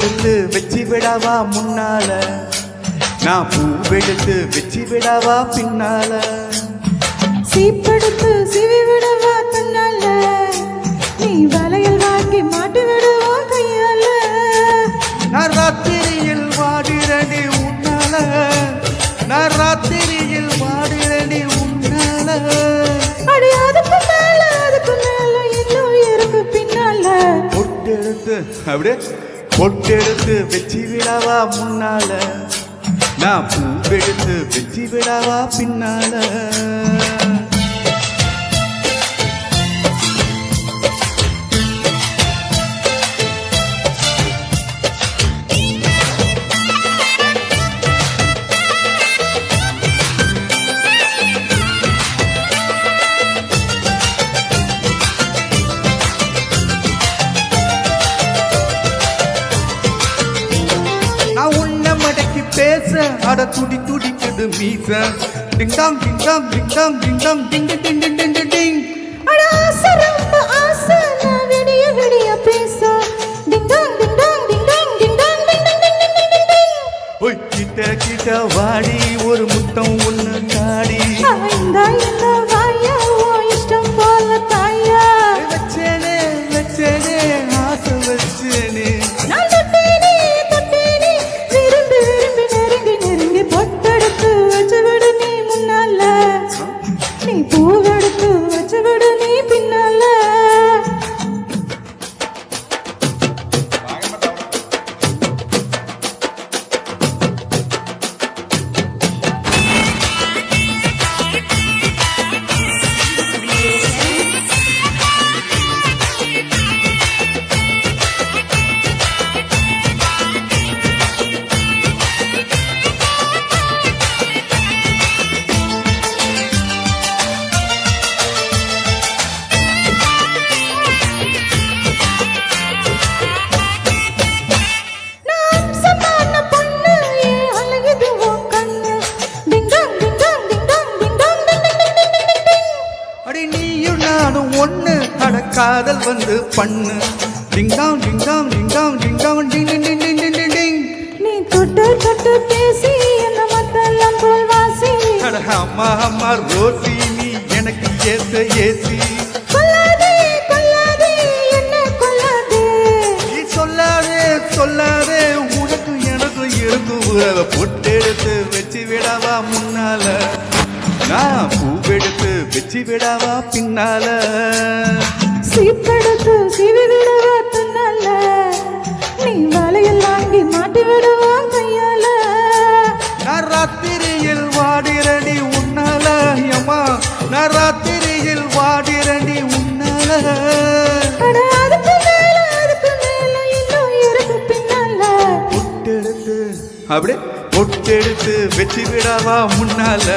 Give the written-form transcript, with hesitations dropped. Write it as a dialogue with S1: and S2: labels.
S1: பூவெடுத்து வச்சு விடவா முன்னால, நான் பூவெடுத்து வச்சு விடவா பின்னால,
S2: சீப்படுத்து சிவி விடவா தன்னால, நீ வளையல் வாங்கி மாட்டி விடுவா கையால.
S1: நான் ராத்திரியில் வாடிரடி உன்னால, நான் ராத்திரியில் வாடிரடி உன்னால.
S2: அடி அதுக்கு மேல இன்னும் இருக்கு பின்னால.
S1: பொட்டெடுத்து அப்படியே பொட்டெடுத்து வச்சு விடவா முன்னால, நான் பூவெடுத்து வச்சு விடவா பின்னால. பேச அட துடி துடிக்குது மீச, டிங்டாம் டிங்டாம் டிங்டாம் டிங்டாம் டிங் டிங் டிங் டிங் டிங்.
S2: அட ஆசை ரொம்ப ஆசை, நான் விடிய விடிய பேச, டிங்டாம் டிங்டாம் டிங்டாம் டிங்டாம் டிங் டிங் டிங் டிங் டிங் டிங்.
S1: ஓய் கிட்ட கிட்ட வாடி ஒரு முத்தம் ஒண்ணு தாடி,
S2: இந்த வாயா ஓ இஷ்டம் போல தாயா.
S1: வச்சேனே வச்சேனே ஆசை வச்சேனே,
S2: நான் தொட்டேனே தொட்டேனே விரும்பி விரும்பி நெருங்கி நெருங்கி பொட்டெடுத்து வச்சு விடு நீ முன்னால, நீ பூவெடுத்து வச்சு விடு நீ பின்னால.
S1: ஒண்ணு அட காதல் வந்து பண்ணு, டிங்டாம் டிங்டாம் டிங்டாம் டிங்டாம் டிங் டிங் டிங் டிங் டிங் டிங் டிங்.
S2: நீ தொட்டு தொட்டு பேசி என்ன மத்தெல்லாம் போல் வாசி,
S1: அட அம்மா அம்மா ரோசி நீ எனக்கு ஏத்த ஏசி.
S2: கொல்லாதே கொல்லாதே என்ன கொல்லாதே,
S1: நீ சொல்லாதே சொல்லாதே உனக்கு எனக்கு இருக்கு உறவை. பொட்டெடுத்து வச்சு விடவா முன்னால, நான் பூவெடுத்து வச்சு விடவா பின்னால,
S2: சீப்படுத்து சிவி விடவா தன்னால, நீ வளையல் வாங்கி மாட்டி விடுவா கையால.
S1: நான் ராத்திரியில் வாடிரடி உன்னால, அம்மா நான் ராத்திரியில் வாடிரடி உன்னால.
S2: அட அதுக்கு மேல இன்னும் இருக்கு பின்னால.
S1: பொட்டெடுத்து அப்படியே பொட்டெடுத்து வச்சு விடவா முன்னால.